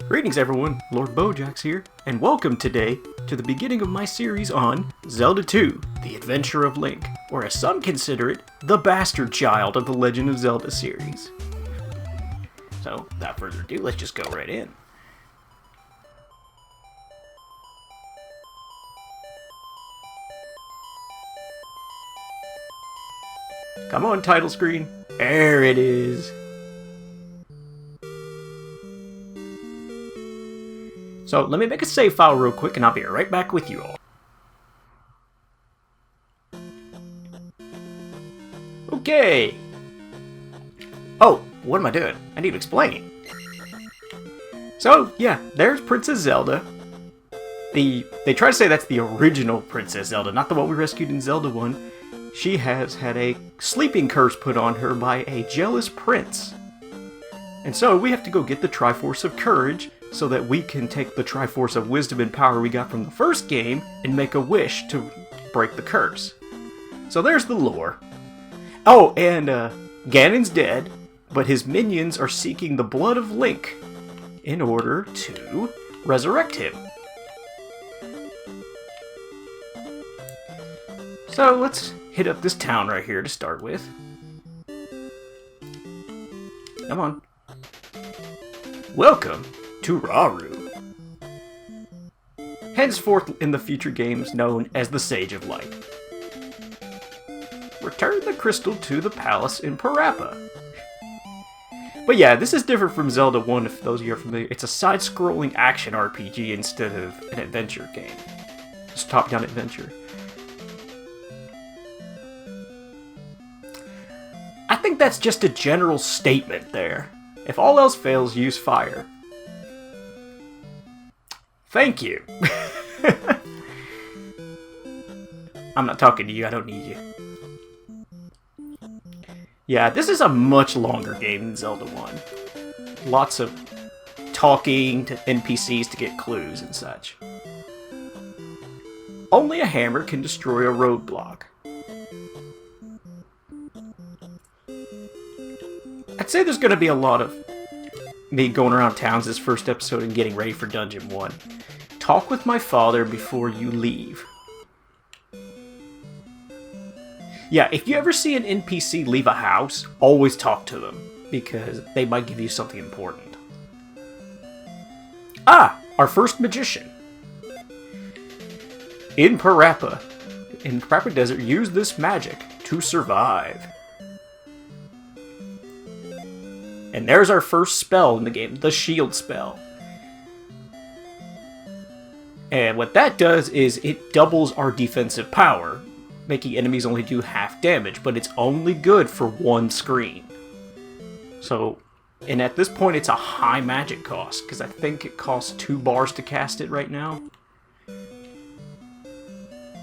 Greetings everyone, Lord Bojacx here, and welcome today to the beginning of my series on Zelda 2, The Adventure of Link, or as some consider it, the bastard child of the Legend of Zelda series. So, without further ado, let's just go right in. Come on, title screen. There it is. So, let me make a save file real quick and I'll be right back with you all. Okay. Oh, what am I doing? I need to explain. So, yeah, there's Princess Zelda. They try to say that's the original Princess Zelda, not the one we rescued in Zelda 1. She has had a sleeping curse put on her by a jealous prince. And so we have to go get the Triforce of Courage so that we can take the Triforce of Wisdom and Power we got from the first game and make a wish to break the curse. So there's the lore. Oh, and Ganon's dead, but his minions are seeking the blood of Link in order to resurrect him. So let's hit up this town right here to start with. Come on. Welcome to Rauru. Henceforth in the future games known as the Sage of Light. Return the crystal to the palace in Parappa. But yeah, this is different from Zelda 1 if those of you are familiar. It's a side-scrolling action RPG instead of an adventure game. It's top-down adventure. I think that's just a general statement there. If all else fails, use fire. Thank you. I'm not talking to you, I don't need you. Yeah, this is a much longer game than Zelda 1. Lots of talking to NPCs to get clues and such. Only a hammer can destroy a roadblock. I'd say there's going to be a lot of me going around towns this first episode and getting ready for Dungeon 1. Talk with my father before you leave. Yeah, if you ever see an NPC leave a house, always talk to them, because they might give you something important. Ah, our first magician. In Parappa Desert, use this magic to survive. And there's our first spell in the game, the shield spell. And what that does is it doubles our defensive power, making enemies only do half damage, but it's only good for one screen. So, and at this point it's a high magic cost, because I think it costs 2 bars to cast it right now.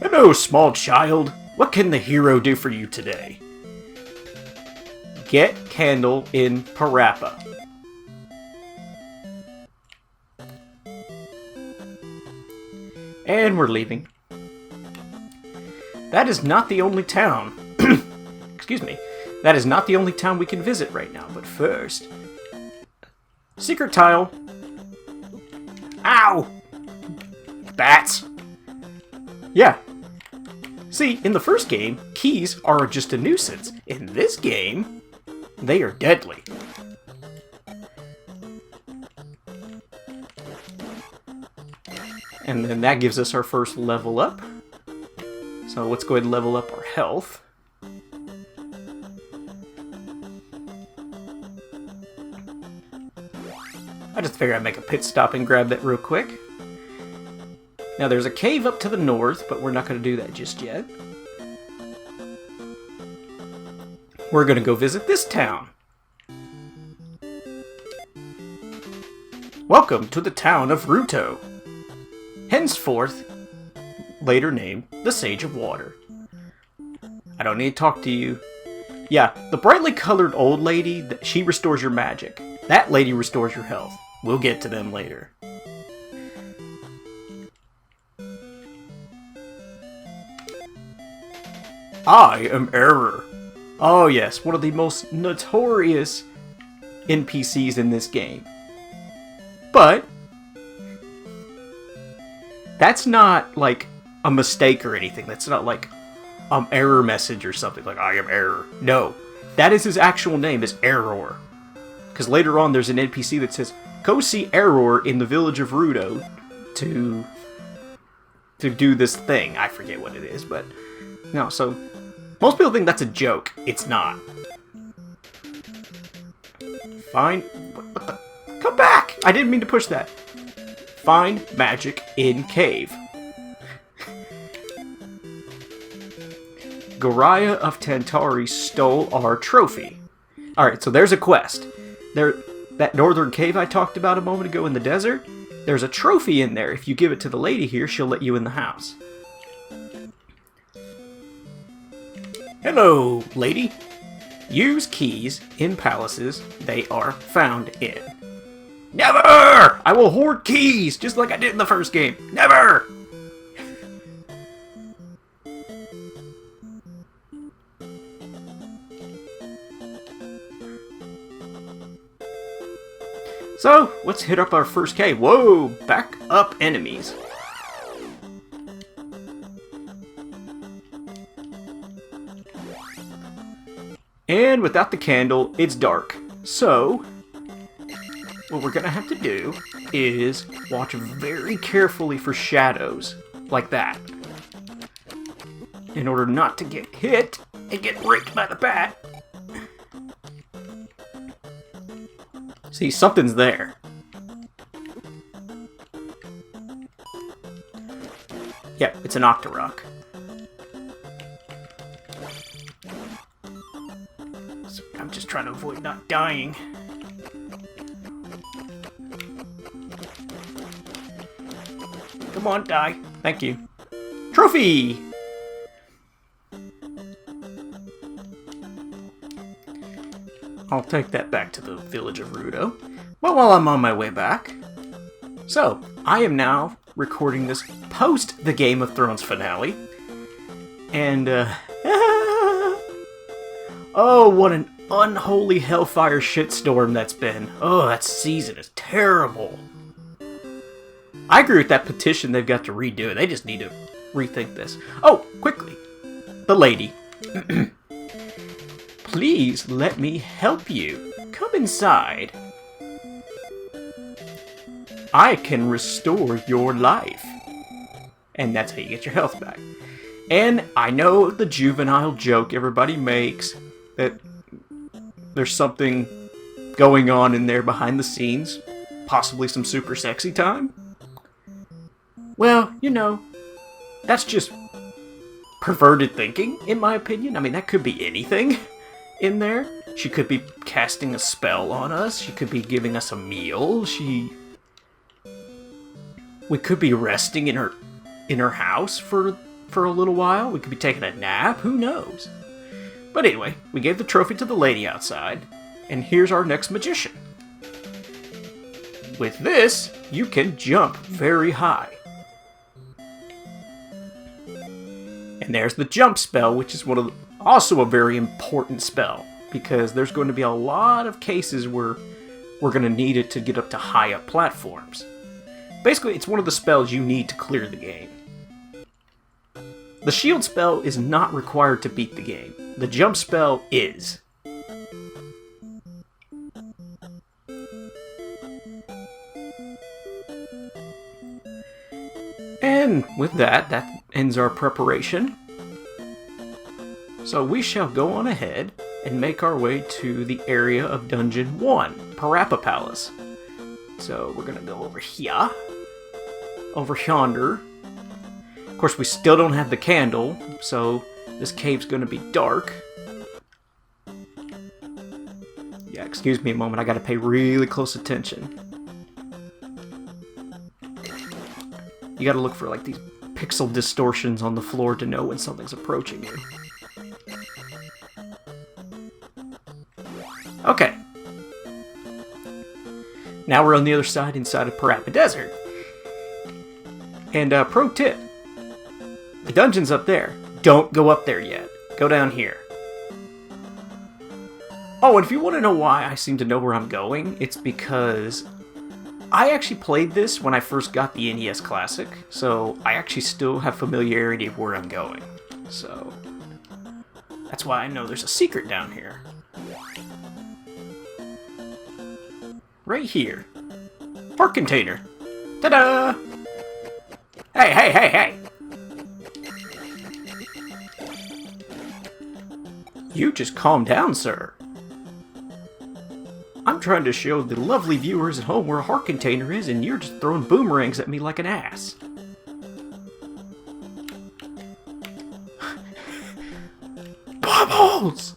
Hello, small child. What can the hero do for you today? Get Candle in Parappa. And we're leaving. That is not the only town. Excuse me. That is not the only town we can visit right now, but first... Secret tile. Ow! Bats. Yeah. See, in the first game, keys are just a nuisance. In this game, they are deadly. And then that gives us our first level up. So let's go ahead and level up our health. I just figured I'd make a pit stop and grab that real quick. Now there's a cave up to the north, but we're not going to do that just yet. We're going to go visit this town. Welcome to the town of Ruto. Henceforth, later named the Sage of Water. I don't need to talk to you. Yeah, the brightly colored old lady, she restores your magic. That lady restores your health. We'll get to them later. I am Error. Oh yes, one of the most notorious NPCs in this game. But That's not, like, a mistake or anything. That's not, like, error message or something, like, I am error. No. That is his actual name, is Error. Because later on, there's an NPC that says, go see Error in the village of Ruto to do this thing. I forget what it is, but... No, so... Most people think that's a joke. It's not. Find... What the... Come back! I didn't mean to push that. Find magic in cave. Goriah of Tantari stole our trophy. Alright, so there's a quest. That northern cave I talked about a moment ago in the desert, there's a trophy in there. If you give it to the lady here, she'll let you in the house. Hello, lady. Use keys in palaces they are found in. Never! I will hoard keys, just like I did in the first game. Never! So, let's hit up our first cave. Whoa! Back up enemies. And without the candle, it's dark. So, what we're gonna have to do is watch very carefully for shadows, like that. In order not to get hit and get raped by the bat. See, something's there. Yep, it's an Octorok. So I'm just trying to avoid not dying. Come on, die. Thank you. Trophy! I'll take that back to the village of Ruto. Well, while I'm on my way back. So, I am now recording this post the Game of Thrones finale. And, oh, what an unholy hellfire shitstorm that's been. Oh, that season is terrible. I agree with that petition they've got to redo it. They just need to rethink this. Oh, quickly. The lady. Please let me help you. Come inside. I can restore your life. And that's how you get your health back. And I know the juvenile joke everybody makes that there's something going on in there behind the scenes. Possibly some super sexy time. Well, you know, that's just perverted thinking, in my opinion. I mean, that could be anything in there. She could be casting a spell on us. She could be giving us a meal. We could be resting in her house for a little while. We could be taking a nap. Who knows? But anyway, we gave the trophy to the lady outside, and here's our next magician. With this, you can jump very high. And there's the jump spell, which is also a very important spell, because there's going to be a lot of cases where we're going to need it to get up to high up platforms. Basically, it's one of the spells you need to clear the game. The shield spell is not required to beat the game. The jump spell is. And with that ends our preparation. So we shall go on ahead and make our way to the area of Dungeon 1, Parapa Palace. So we're going to go over here. Over yonder. Of course, we still don't have the candle, so this cave's going to be dark. Yeah, excuse me a moment, I got to pay really close attention. You got to look for like these pixel distortions on the floor to know when something's approaching you. Okay. Now we're on the other side inside of Parappa Desert. And pro tip, the dungeon's up there. Don't go up there yet. Go down here. Oh, and if you want to know why I seem to know where I'm going, it's because I actually played this when I first got the NES Classic, so I actually still have familiarity of where I'm going. So that's why I know there's a secret down here. Right here. Park container. Ta-da! Hey, hey, hey, hey! You just calm down, sir. I'm trying to show the lovely viewers at home where a heart container is, and you're just throwing boomerangs at me like an ass. Bubbles!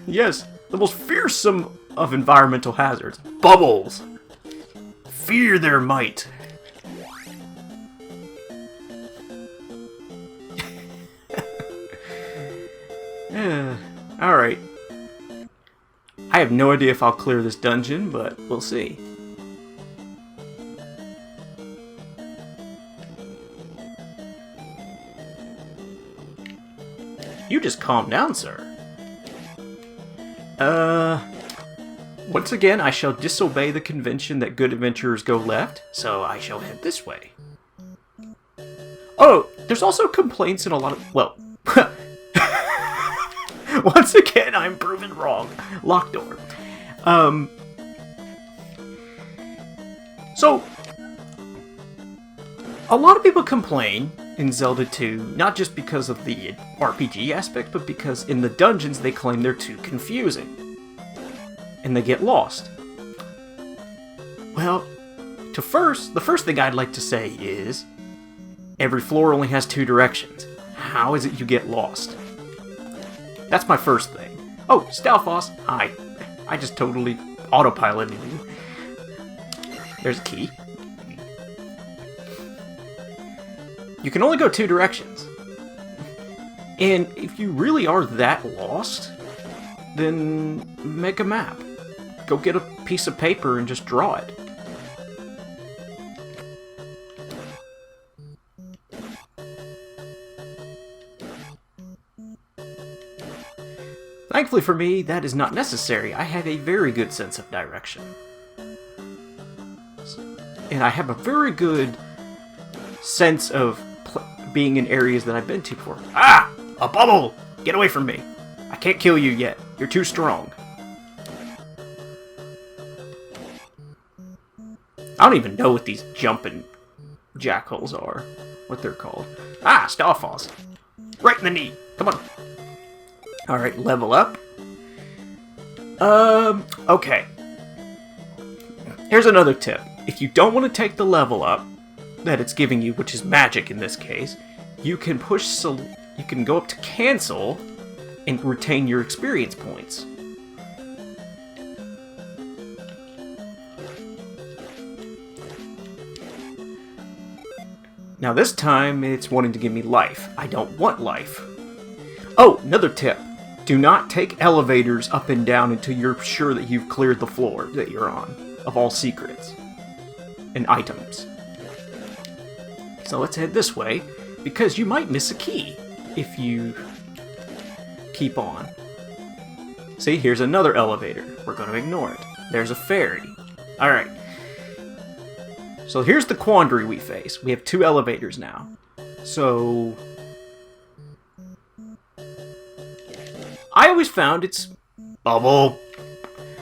Yes, the most fearsome of environmental hazards. Bubbles! Fear their might. Alright. I have no idea if I'll clear this dungeon, but we'll see. You just calm down, sir. Once again, I shall disobey the convention that good adventurers go left, so I shall head this way. Oh, there's also complaints in a lot of... well... Once again, I'm proven wrong. Locked door. So, a lot of people complain in Zelda 2, not just because of the RPG aspect, but because in the dungeons they claim they're too confusing. And they get lost. Well, the first thing I'd like to say is, every floor only has 2 directions. How is it you get lost? That's my first thing. Oh, Stalfoss, hi. I just totally autopiloted you. There's a key. You can only go 2 directions. And if you really are that lost, then make a map. Go get a piece of paper and just draw it. Thankfully for me, that is not necessary. I have a very good sense of direction. And I have a very good sense of being in areas that I've been to before. Ah! A bubble! Get away from me! I can't kill you yet. You're too strong. I don't even know what these jumping jackals are. What they're called. Ah! Stalfoss! Right in the knee! Come on! Alright, level up. Okay. Here's another tip. If you don't want to take the level up that it's giving you, which is magic in this case, you can you can go up to cancel and retain your experience points. Now this time it's wanting to give me life. I don't want life. Oh, another tip. Do not take elevators up and down until you're sure that you've cleared the floor that you're on of all secrets and items. So let's head this way, because you might miss a key if you keep on. See, here's another elevator. We're going to ignore it. There's a ferry. Alright. So here's the quandary we face. We have 2 elevators now. So... I always found it's... Bubble!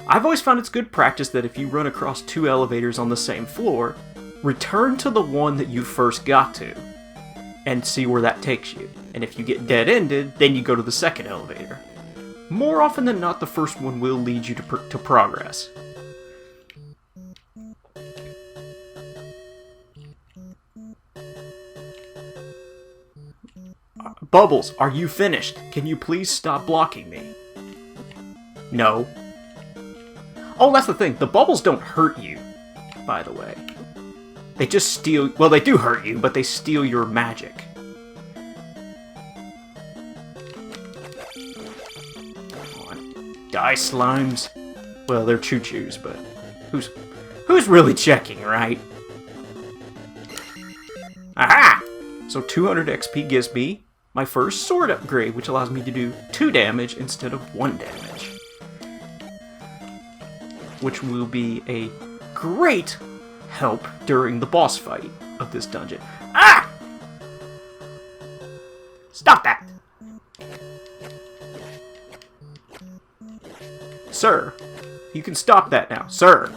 I've always found it's good practice that if you run across 2 elevators on the same floor, return to the one that you first got to, and see where that takes you. And if you get dead-ended, then you go to the second elevator. More often than not, the first one will lead you to progress. Bubbles, are you finished? Can you please stop blocking me? No. Oh, that's the thing. The bubbles don't hurt you, by the way. They just steal... Well, they do hurt you, but they steal your magic. Come on. Die, slimes. Well, they're choo-choos, but... Who's really checking, right? Aha! So 200 XP gives me my first sword upgrade, which allows me to do 2 damage instead of 1 damage. Which will be a great help during the boss fight of this dungeon. Ah! Stop that! Sir, you can stop that now, sir.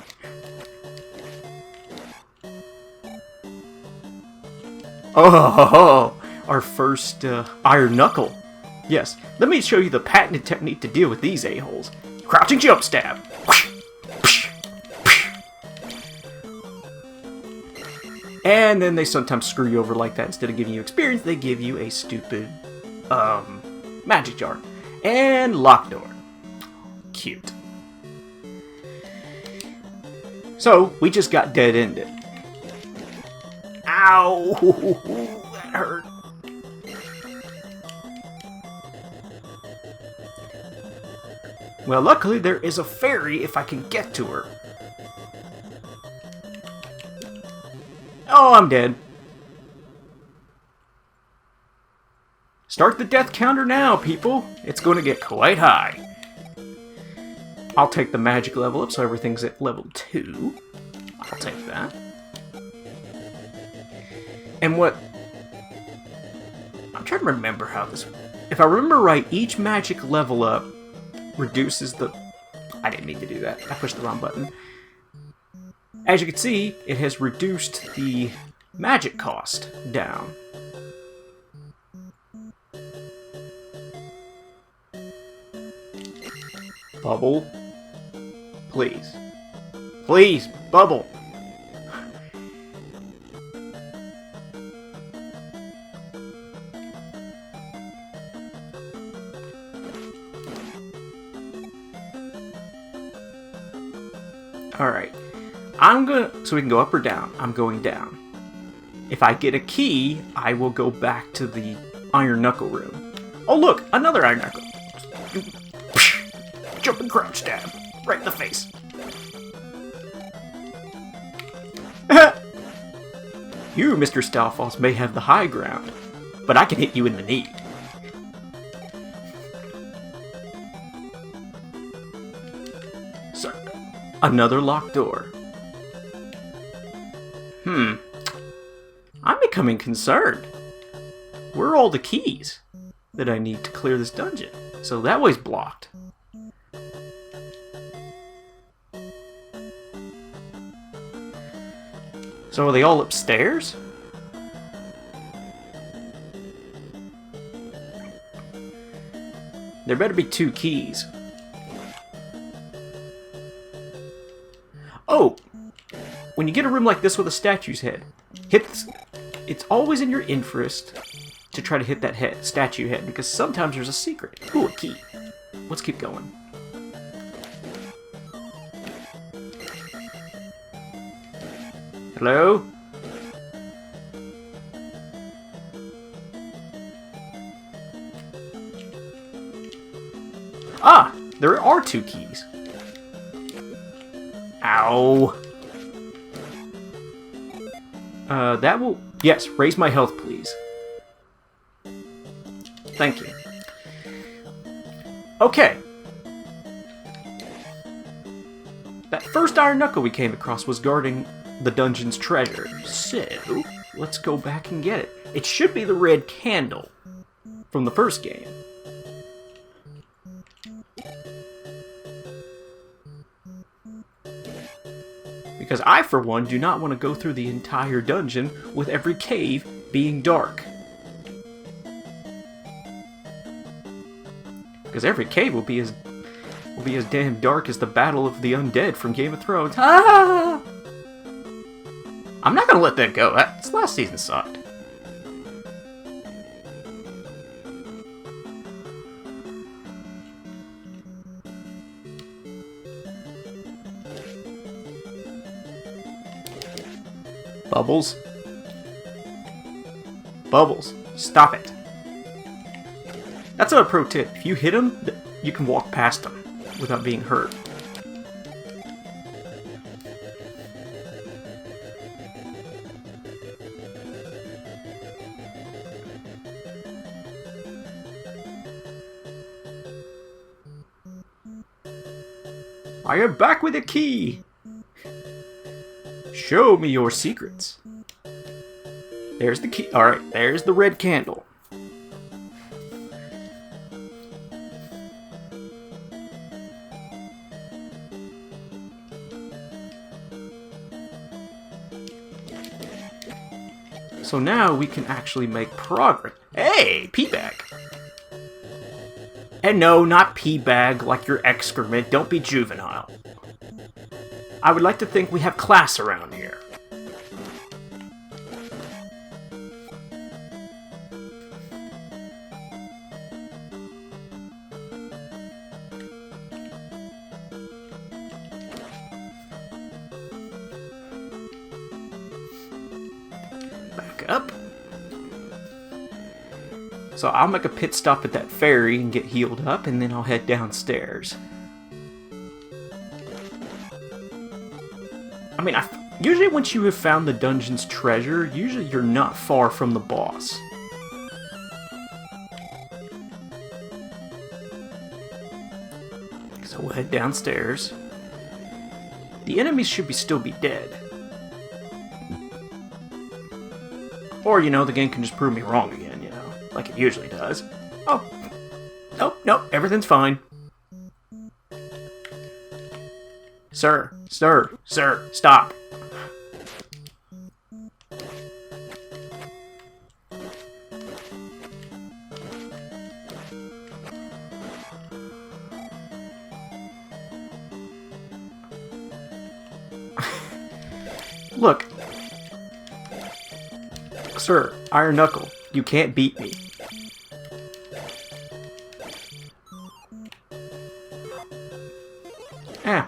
Oh, our first iron knuckle. Yes, let me show you the patented technique to deal with these a-holes. Crouching jump stab. And then they sometimes screw you over like that. Instead of giving you experience, they give you a stupid magic jar. And lock door. Cute. So, we just got dead-ended. Ow! That hurt. Well, luckily there is a fairy if I can get to her. Oh, I'm dead. Start the death counter now, people. It's going to get quite high. I'll take the magic level up so everything's at level 2. I'll take that. And what... I'm trying to remember how this... If I remember right, each magic level up reduces the... I didn't mean to do that. I pushed the wrong button. As you can see, it has reduced the magic cost down. Bubble. Please. Please, bubble. Alright. So we can go up or down. I'm going down. If I get a key, I will go back to the Iron Knuckle room. Oh look! Another Iron Knuckle! Jump and crouch stab. Right in the face. You, Mr. Stalfos, may have the high ground, but I can hit you in the knee. So, another locked door. I'm becoming concerned. Where are all the keys that I need to clear this dungeon? So that way's blocked. So are they all upstairs? There better be 2 keys. Oh! When you get a room like this with a statue's head, it's always in your interest to try to hit that statue head, because sometimes there's a secret. Ooh, a key. Let's keep going. Hello? Ah! There are 2 keys. Ow. That will... Yes, raise my health, please. Thank you. Okay. That first Iron Knuckle we came across was guarding the dungeon's treasure. So, let's go back and get it. It should be the red candle from the first game. Because I, for one, do not want to go through the entire dungeon with every cave being dark. Because every cave will be as damn dark as the Battle of the Undead from Game of Thrones. Ah! I'm not gonna let that go. This last season sucked. Bubbles. Bubbles. Stop it. That's a pro tip. If you hit them, you can walk past them without being hurt. I am back with a key! Show me your secrets. There's the key. Alright, there's the red candle. So now we can actually make progress. Hey, pee bag. And no, not pee bag like your excrement. Don't be juvenile. I would like to think we have class around here. Up. So I'll make a pit stop at that ferry and get healed up, and then I'll head downstairs. I mean, usually once you have found the dungeon's treasure, usually you're not far from the boss. So we'll head downstairs. The enemies should still be dead. Or, you know, the game can just prove me wrong again, you know, like it usually does. Oh. Nope, everything's fine. Sir, stop. Look. Sir, Iron Knuckle, you can't beat me.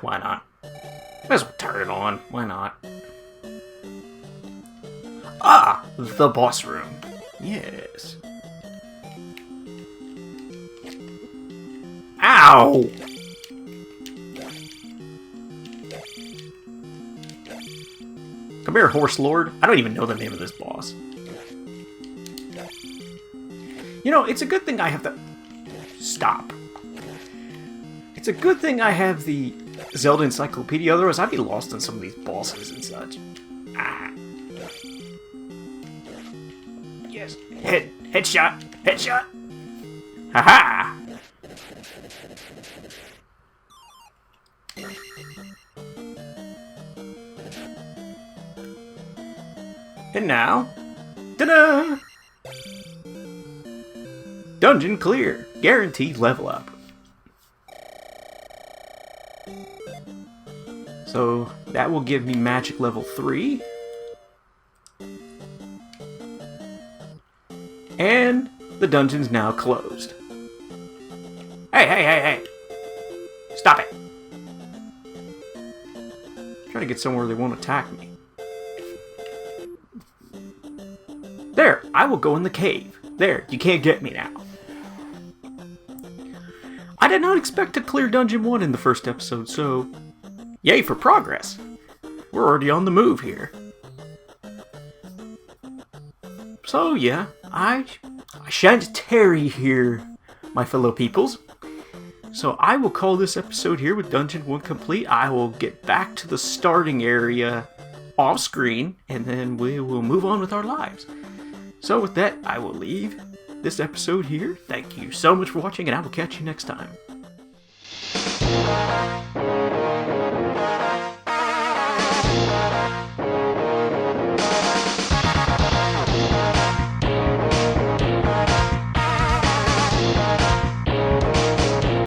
Why not? Might as well turn it on. Why not? Ah! The boss room. Yes. Ow! Come here, Horse Lord. I don't even know the name of this boss. You know, it's a good thing I have the... Stop. It's a good thing I have the Zelda Encyclopedia, otherwise I'd be lost in some of these bosses and such. Ah. Yes. Headshot. Haha! And now... Ta-da! Dungeon clear. Guaranteed level up. So that will give me magic level 3. And the dungeon's now closed. Hey. Stop it. I'm trying to get somewhere they won't attack me. There, I will go in the cave. There, you can't get me now. I did not expect to clear Dungeon 1 in the first episode, so... Yay for progress! We're already on the move here. So yeah, I shan't tarry here, my fellow peoples. So I will call this episode here with Dungeon 1 complete. I will get back to the starting area off screen, and then we will move on with our lives. So with that, I will leave this episode here. Thank you so much for watching, and I will catch you next time.